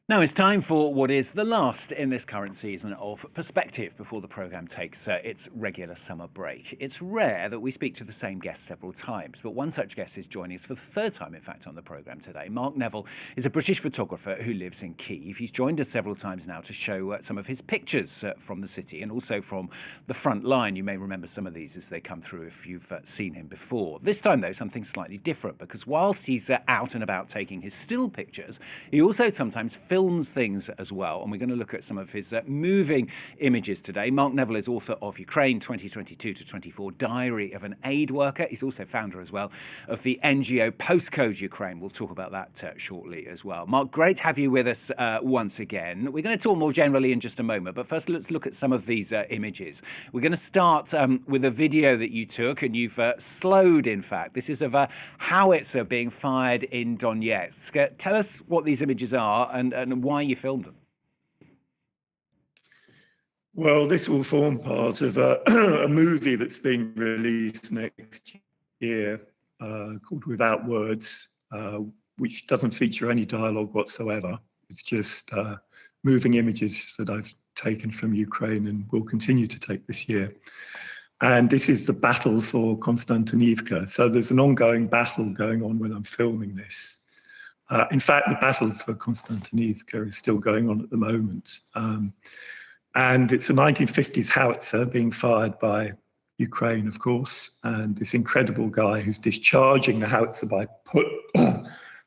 Now it's time for what is the last in this current season of Perspective before the programme takes its regular summer break. It's rare that we speak to the same guest several times, but one such guest is joining us for the third time, in fact, on the programme today. Mark Neville is a British photographer who lives in Kyiv. He's joined us several times now to show some of his pictures from the city and also from the front line. You may remember some of these as they come through if you've seen him before. This time, though, something slightly different, because whilst he's out and about taking his still pictures, he also sometimes films things as well, and we're going to look at some of his moving images today. Mark Neville is author of Ukraine 2022-24, Diary of an Aid Worker. He's also founder as well of the NGO Postcode Ukraine. We'll talk about that shortly as well. Mark, great to have you with us once again. We're going to talk more generally in just a moment, but first let's look at some of these images. We're going to start with a video that you took, and you've slowed, in fact. This is of a howitzer being fired in Donetsk. Tell us what these images are and why you filmed them. Well, this will form part of a movie that's being released next year called Without Words, which doesn't feature any dialogue whatsoever. It's just moving images that I've taken from Ukraine and will continue to take this year. And this is the battle for Konstantinivka. So there's an ongoing battle going on when I'm filming this. In fact, the battle for Konstantinivka is still going on at the moment. And it's a 1950s howitzer being fired by Ukraine, of course, and this incredible guy who's discharging the howitzer by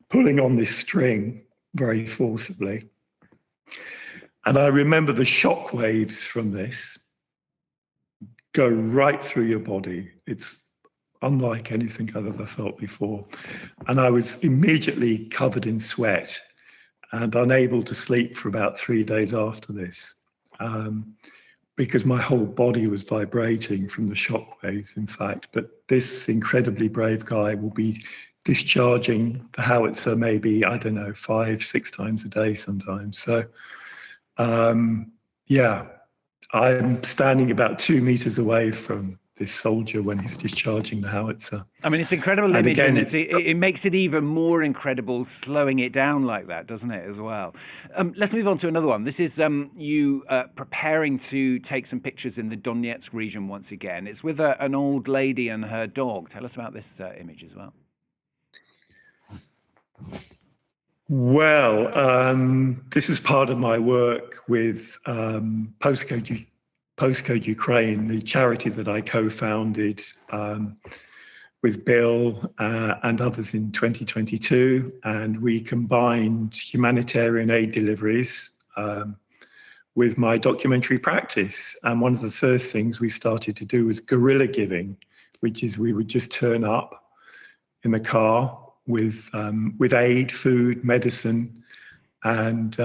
pulling on this string very forcibly. And I remember the shock waves from this go right through your body. It's unlike anything I've ever felt before. And I was immediately covered in sweat and unable to sleep for about 3 days after this, because my whole body was vibrating from the shockwaves, in fact. But this incredibly brave guy will be discharging the howitzer maybe, I don't know, 5-6 times a day sometimes. So, yeah, I'm standing about 2 meters away from this soldier when he's discharging the howitzer. I mean, it's an incredible image, and it makes it even more incredible slowing it down like that, doesn't it, as well? Let's move on to another one. This is you preparing to take some pictures in the Donetsk region once again. It's with an old lady and her dog. Tell us about this image as well. Well, this is part of my work with Postcode Ukraine, the charity that I co-founded with Bill and others in 2022. And we combined humanitarian aid deliveries with my documentary practice. And one of the first things we started to do was guerrilla giving, which is we would just turn up in the car with aid, food, medicine, and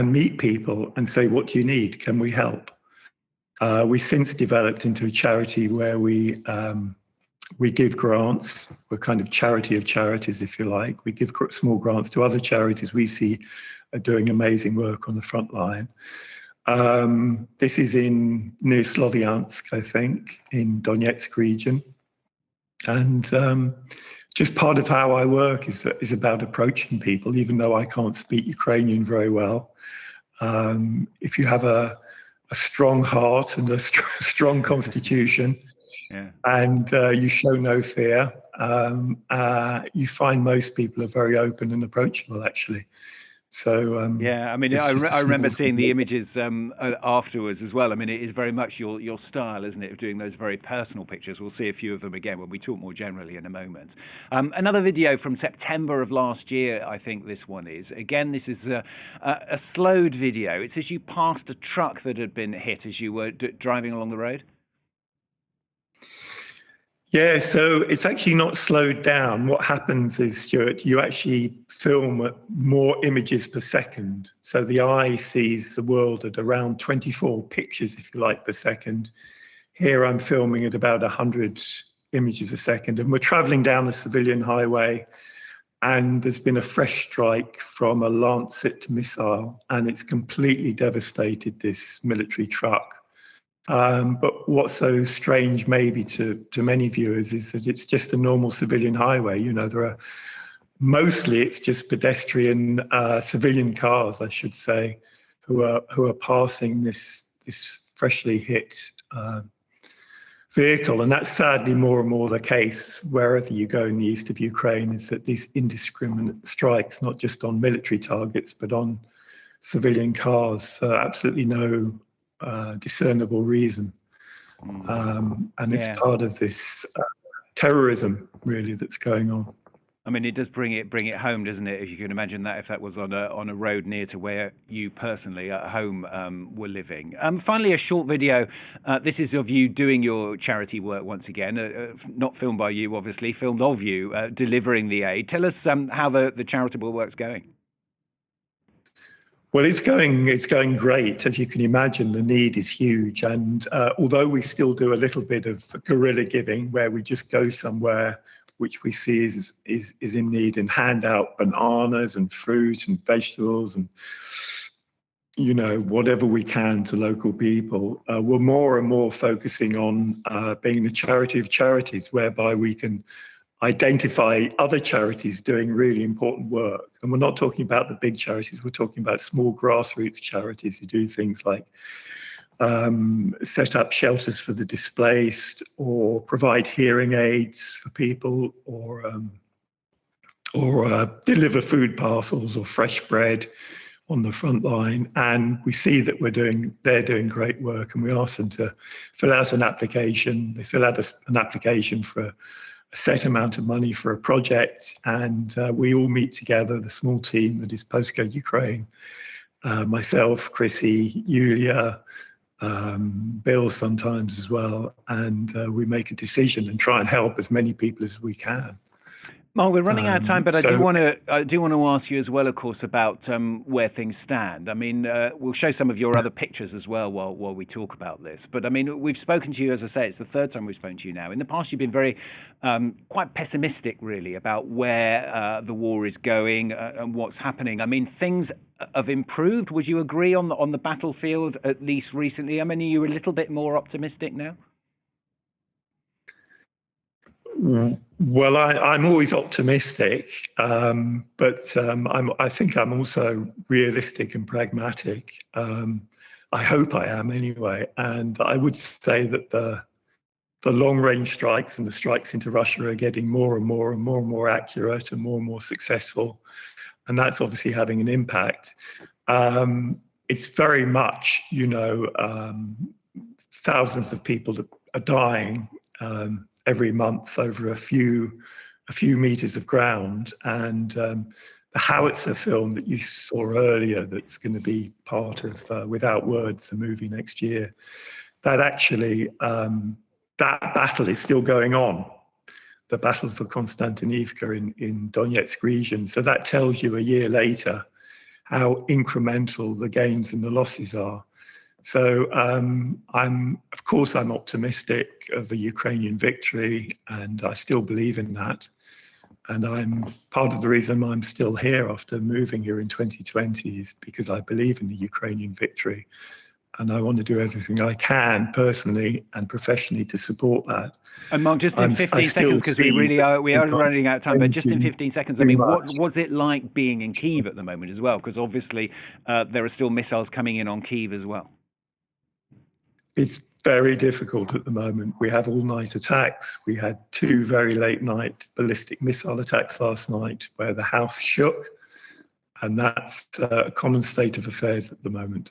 meet people and say, what do you need? Can we help? We since developed into a charity where we give grants. We're kind of charity of charities, if you like. We give small grants to other charities we see are doing amazing work on the front line. This is near Sloviansk, I think, in Donetsk region. And just part of how I work is about approaching people, even though I can't speak Ukrainian very well. If you have a strong heart and a strong constitution, yeah, and you show no fear, you find most people are very open and approachable, actually. So yeah, I mean, I remember seeing the images afterwards as well. I mean, it is very much your style, isn't it, of doing those very personal pictures. We'll see a few of them again when we talk more generally in a moment. Another video from September of last year, I think this one is. Again, this is a slowed video. It's as you passed a truck that had been hit as you were driving along the road. Yeah, so it's actually not slowed down. What happens is, Stuart, you actually film at more images per second. So the eye sees the world at around 24 pictures, if you like, per second. Here I'm filming at about 100 images a second. And we're traveling down a civilian highway, and there's been a fresh strike from a Lancet missile, and it's completely devastated this military truck. But what's so strange maybe to many viewers is that it's just a normal civilian highway. You know, there are mostly it's just pedestrian, civilian cars, I should say, who are passing this freshly hit vehicle. And that's sadly more and more the case wherever you go in the east of Ukraine, is that these indiscriminate strikes, not just on military targets, but on civilian cars for absolutely no discernible reason. And it's part of this terrorism, really, that's going on. I mean, it does bring it home, doesn't it? If you can imagine that, if that was on a road near to where you personally at home were living. Finally, a short video. This is of you doing your charity work once again, not filmed by you, obviously, filmed of you delivering the aid. Tell us how the charitable work's going. Well, it's going great. As you can imagine, the need is huge. And although we still do a little bit of guerrilla giving, where we just go somewhere which we see is in need, and hand out bananas and fruit and vegetables and, you know, whatever we can to local people, we're more and more focusing on being the charity of charities, whereby we can identify other charities doing really important work. And we're not talking about the big charities, we're talking about small grassroots charities who do things like set up shelters for the displaced, or provide hearing aids for people, or deliver food parcels or fresh bread on the front line. And we see that they're doing great work, and we ask them to fill out an application. They fill out an application for a set amount of money for a project, and we all meet together, the small team that is Postcode Ukraine, myself, Chrissy, Yulia, Bill sometimes as well, and we make a decision and try and help as many people as we can. Mark, we're running out of time, but I do want to ask you as well, of course, about where things stand. I mean, we'll show some of your other pictures as well while we talk about this. But I mean, we've spoken to you, as I say, it's the third time we've spoken to you now. In the past, you've been very quite pessimistic, really, about where the war is going and what's happening. I mean, things have improved. Would you agree on the battlefield, at least recently? I mean, are you a little bit more optimistic now? Well, I'm always optimistic, but I think I'm also realistic and pragmatic. I hope I am anyway. And I would say that the long-range strikes and the strikes into Russia are getting more and more accurate and more successful. And that's obviously having an impact. It's very much, you know, thousands of people are dying every month over a few meters of ground. And the howitzer film that you saw earlier, that's going to be part of Without Words, the movie next year, that actually, that battle is still going on. The battle for Konstantinivka in Donetsk region. So that tells you a year later how incremental the gains and the losses are. So of course I'm optimistic of a Ukrainian victory, and I still believe in that. And I'm part of the reason I'm still here after moving here in 2020 is because I believe in the Ukrainian victory. And I want to do everything I can personally and professionally to support that. And Mark, just in 15 seconds, because we are running out of time, but just in 15 seconds, I mean, what's it like being in Kyiv at the moment as well? Because obviously there are still missiles coming in on Kyiv as well. It's very difficult at the moment. We have all-night attacks. We had 2 very late-night ballistic missile attacks last night where the house shook, and that's a common state of affairs at the moment.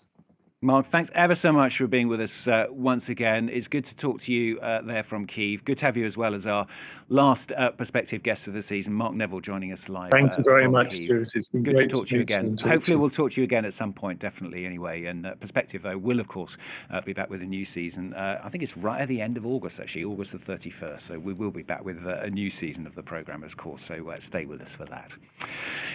Mark, thanks ever so much for being with us once again. It's good to talk to you there from Kyiv. Good to have you as well as our last Perspective guest of the season, Mark Neville, joining us live. Thank you very much, Stuart. It's been good great to talk to you again. Hopefully we'll talk to you again at some point, definitely, anyway. And Perspective, though, will, of course, be back with a new season. I think it's right at the end of August, actually, August the 31st. So we will be back with a new season of the programme, of course. So stay with us for that.